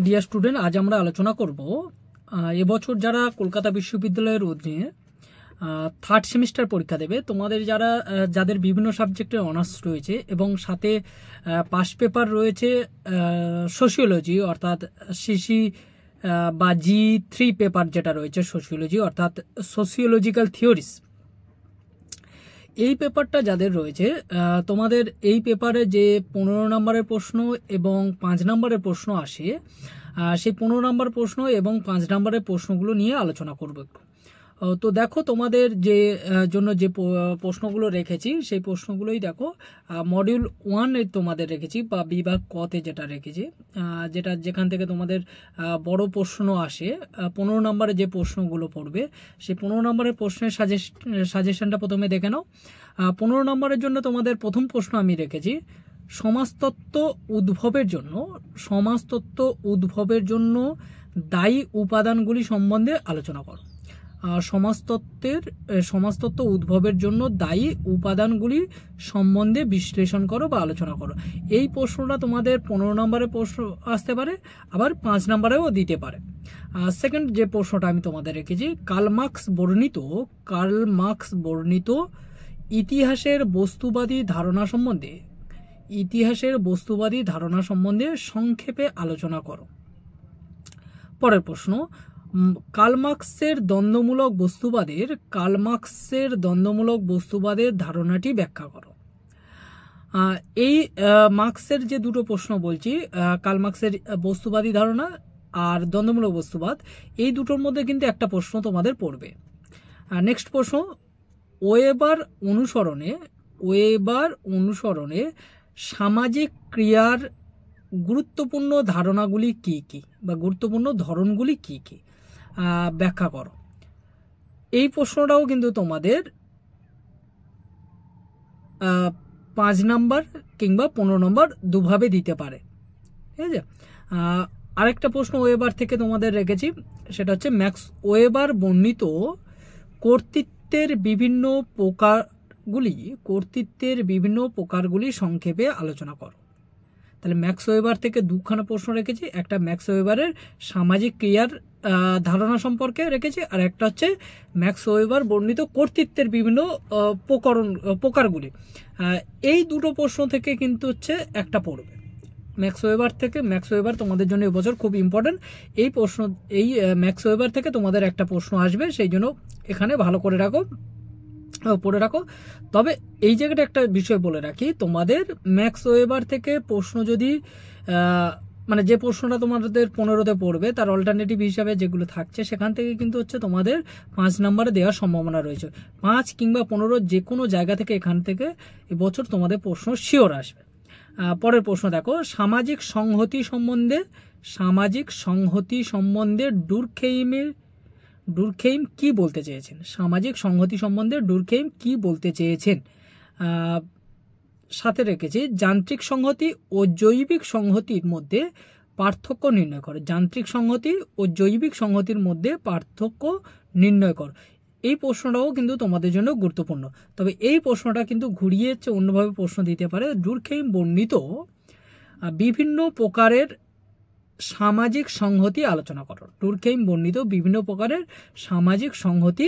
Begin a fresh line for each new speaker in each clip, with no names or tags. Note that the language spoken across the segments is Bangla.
ডিয়ার স্টুডেন্ট, আজ আমরা আলোচনা করব এবছর যারা কলকাতা বিশ্ববিদ্যালয়ের অধীনে থার্ড সেমিস্টার পরীক্ষা দেবে, তোমাদের যাদের বিভিন্ন সাবজেক্টের অনার্স রয়েছে এবং সাথে পাস পেপার রয়েছে সোশিওলজি অর্থাৎ সিসি বা G3 পেপার যেটা রয়েছে সোশিওলজি অর্থাৎ সোশিওলজিক্যাল থিওরিস। এই পেপারটা যাদের রয়েছে, তোমাদের এই পেপারে যে 15 নম্বরের প্রশ্ন এবং 5 নম্বরের প্রশ্ন আসে, সেই 15 নম্বর প্রশ্ন এবং 5 নম্বরের প্রশ্নগুলো নিয়ে আলোচনা করব একটু। তো দেখো, তোমাদের যে জন্য যে প্রশ্নগুলো রেখেছি সেই প্রশ্নগুলোই দেখো, মডিউল 1 তোমাদের রেখেছি বা বিভাগ কতে যেটা রেখেছি, যেখান থেকে তোমাদের বড় প্রশ্ন আসে 15 নম্বরে যে প্রশ্নগুলো পড়বে সেই 15 নম্বরের প্রশ্নের সাজেশনটা প্রথমে দেখে নাও। 15 নম্বরের জন্য তোমাদের প্রথম প্রশ্ন আমি রেখেছি সমাজতত্ত্ব উদ্ভবের জন্য দায়ী উপাদানগুলি সম্বন্ধে আলোচনা করো। সমাজতত্ত্ব উদ্ভবের জন্য দায়ী উপাদানগুলি সম্বন্ধে বিশ্লেষণ করো বা আলোচনা করো। এই প্রশ্নটা তোমাদের 15 নম্বরে প্রশ্ন আসতে পারে, আবার 5 নম্বরেও দিতে পারে। সেকেন্ড যে প্রশ্নটা আমি তোমাদের রেখেছি, কার্ল মার্কস বর্ণিত ইতিহাসের বস্তুবাদী ধারণা সম্বন্ধে সংক্ষেপে আলোচনা করো। পরের প্রশ্ন, কার্ল মার্কসের দ্বন্দ্বমূলক বস্তুবাদের ধারণাটি ব্যাখ্যা করো। এই মার্কসের যে দুটো প্রশ্ন বলছি, কার্ল মার্কসের বস্তুবাদী ধারণা আর দ্বন্দ্বমূলক বস্তুবাদ, এই দুটোর মধ্যে কিন্তু একটা প্রশ্ন তোমাদের পড়বে। নেক্সট প্রশ্ন, ওয়েবার অনুসরণে সামাজিক ক্রিয়ার গুরুত্বপূর্ণ ধারণাগুলি কি কি বা গুরুত্বপূর্ণ ধরনগুলি কি কি, ব্যাখ্যা করো। এই প্রশ্নটাও কিন্তু তোমাদের 5 নম্বর কিংবা 15 নম্বর দুভাবে দিতে পারে, ঠিক আছে। আরেকটা প্রশ্ন ওয়েবার থেকে তোমাদের রেখেছি, সেটা হচ্ছে ম্যাক্স ওয়েবার বর্ণিত কর্তৃত্বের বিভিন্ন প্রকারগুলি সংক্ষেপে আলোচনা করো। তাহলে ম্যাক্স ওয়েবার থেকে দুখানা প্রশ্ন রেখেছি, একটা ম্যাক্স ওয়েবারের সামাজিক ক্রিয়ার ধারণা সম্পর্কে রেখেছি, আর একটা হচ্ছে ম্যাক্স ওয়েবার বর্ণিত কর্তৃত্বের বিভিন্ন প্রকারগুলি। এই দুটো প্রশ্ন থেকে কিন্তু হচ্ছে একটা পড়বে ম্যাক্স ওয়েবার তোমাদের জন্য এবছর খুব ইম্পর্টেন্ট। এই ম্যাক্স ওয়েবার থেকে তোমাদের একটা প্রশ্ন আসবে, সেই জন্য এখানে ভালো করে পড়ে রাখো। তবে এই জায়গাটা একটা বিষয় বলে রাখি, তোমাদের ম্যাক্স ওয়েবার থেকে প্রশ্ন যদি মানে যে প্রশ্নটা তোমাদের 15তে পড়বে তার অল্টারনেটিভ হিসাবে যেগুলো থাকছে সেখান থেকে কিন্তু হচ্ছে তোমাদের 5 নম্বরে দেওয়ার সম্ভাবনা রয়েছে। 5 কিংবা 15 যে কোনো জায়গা থেকে এখান থেকে এবছর তোমাদের প্রশ্ন শিওর আসবে। পরের প্রশ্ন দেখো, সামাজিক সংহতি সম্বন্ধে ডুরখেইম কি বলতে চেয়েছেন? সামাজিক সংহতি সম্বন্ধে ডুরখেইম কি বলতে চেয়েছেন? সাথে রেখেছি যান্ত্রিক সংহতি ও জৈবিক সংহতির মধ্যে পার্থক্য নির্ণয় করো। যান্ত্রিক সংহতি ও জৈবিক সংহতির মধ্যে পার্থক্য নির্ণয় করো। এই প্রশ্নটাও কিন্তু তোমাদের জন্য গুরুত্বপূর্ণ। তবে এই প্রশ্নটা কিন্তু ঘুরিয়ে অন্যভাবে প্রশ্ন দিতে পারে। ডুরখেইম বর্ণিত বিভিন্ন প্রকারের সামাজিক সংহতি আলোচনা করো। ডুরখেইম বর্ণিত বিভিন্ন প্রকারের সামাজিক সংহতি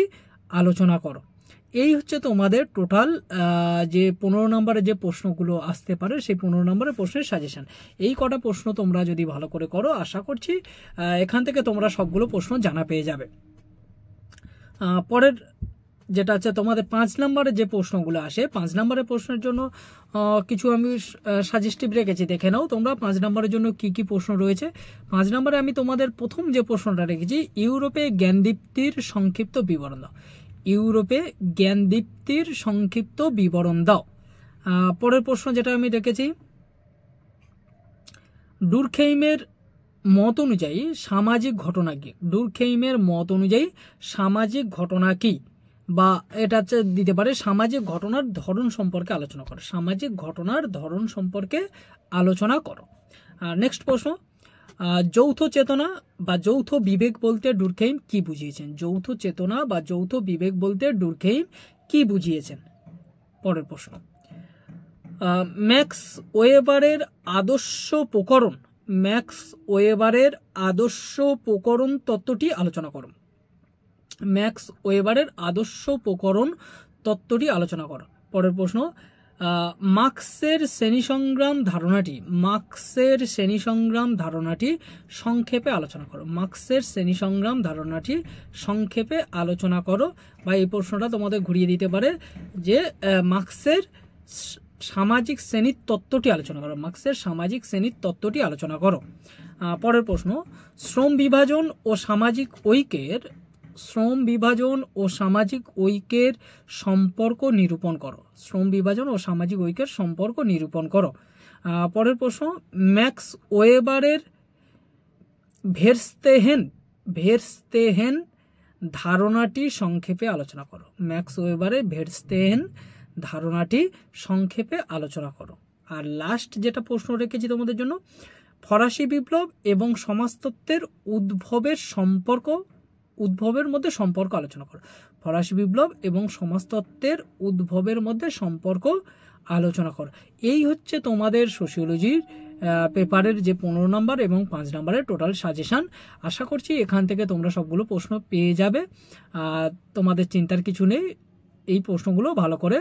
আলোচনা করো। এই হচ্ছে তোমাদের টোটাল যে 15 নম্বরে যে প্রশ্নগুলো আসতে পারে সেই 15 নম্বরের প্রশ্নের সাজেশন। এই কটা প্রশ্ন তোমরা যদি ভালো করে করো, আশা করছি এখান থেকে তোমরা সবগুলো প্রশ্ন জানা পেয়ে যাবে। পরের যেটা হচ্ছে তোমাদের 5 নম্বরে যে প্রশ্নগুলো আসে, 5 নম্বরের প্রশ্নের জন্য কিছু আমি সাজেস্টিভ রেখেছি, দেখে নাও তোমরা 5 নম্বরের জন্য কি কি প্রশ্ন রয়েছে। 5 নম্বরে আমি তোমাদের প্রথম যে প্রশ্নটা রেখেছি, ইউরোপে জ্ঞানদীপ্তির সংক্ষিপ্ত বিবরণ দাও। পরের প্রশ্ন যেটা আমি রেখেছি, ডুরখেইমের মত অনুযায়ী সামাজিক ঘটনা কি, বা এটা হচ্ছে দিতে পারে সামাজিক ঘটনার ধরন সম্পর্কে আলোচনা করো। নেক্সট প্রশ্ন, যৌথ চেতনা বা যৌথ বিবেক বলতে ডুরখেইম কি বুঝিয়েছেন? পরের প্রশ্ন, ম্যাক্স ওয়েবারের আদর্শ প্রকরণ ম্যাক্স ওয়েবারের আদর্শ প্রকরণ তত্ত্বটি আলোচনা করো। ম্যাক্স ওয়েবারের আদর্শ প্রকরণ তত্ত্বটি আলোচনা করো। পরের প্রশ্ন, মার্ক্সের শ্রেণীসংগ্রাম ধারণাটি সংক্ষেপে আলোচনা করো। মার্ক্সের শ্রেণীসংগ্রাম ধারণাটি সংক্ষেপে আলোচনা করো। বা এই প্রশ্নটা তোমাদের ঘুরিয়ে দিতে পারে যে মার্ক্সের সামাজিক শ্রেণীর তত্ত্বটি আলোচনা করো। মার্ক্সের সামাজিক শ্রেণীর তত্ত্বটি আলোচনা করো। পরের প্রশ্ন, শ্রম বিভাজন ও সামাজিক ঐক্যের সম্পর্ক নিরূপণ করো। শ্রম বিভাজন ও সামাজিক ঐক্যের সম্পর্ক নিরূপণ করো। পরের প্রশ্ন, ম্যাক্স ওয়েবারের ভেরস্তেহেন ধারণাটি সংক্ষেপে আলোচনা করো। ম্যাক্স ওয়েবারের ভেরস্তেহেন ধারণাটি সংক্ষেপে আলোচনা করো। আর লাস্ট যেটা প্রশ্ন রেখেছি তোমাদের জন্য, ফরাসি বিপ্লব এবং সমাজতত্ত্বের উদ্ভবের মধ্যে সম্পর্ক আলোচনা করো। ফরাসি বিপ্লব এবং সমাজতত্ত্বের উদ্ভবের মধ্যে সম্পর্ক আলোচনা করো। এই হচ্ছে তোমাদের সোশিওলজির পেপারের যে 15 নম্বর এবং 5 নম্বরের টোটাল সাজেশান। আশা করছি এখান থেকে তোমরা সবগুলো প্রশ্ন পেয়ে যাবে। তোমাদের চিন্তার কিছু নেই, এই প্রশ্নগুলো ভালো করে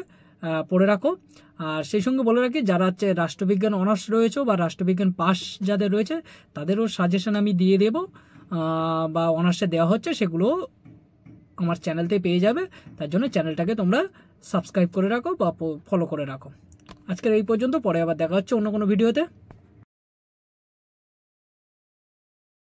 পড়ে রাখো। আর সেই সঙ্গে বলে রাখি, যারা হচ্ছে রাষ্ট্রবিজ্ঞান অনার্স রয়েছে বা রাষ্ট্রবিজ্ঞান পাস যাদের রয়েছে তাদেরও সাজেশন আমি দিয়ে দেব, বা অনার্সে দেওয়া হচ্ছে, সেগুলো আমার চ্যানেলতে পেয়ে যাবে। তার জন্য চ্যানেলটাকে তোমরা সাবস্ক্রাইব করে রাখো বা ফলো করে রাখো। আজকের এই পর্যন্ত, পরে আবার দেখা হচ্ছে অন্য কোনো ভিডিওতে।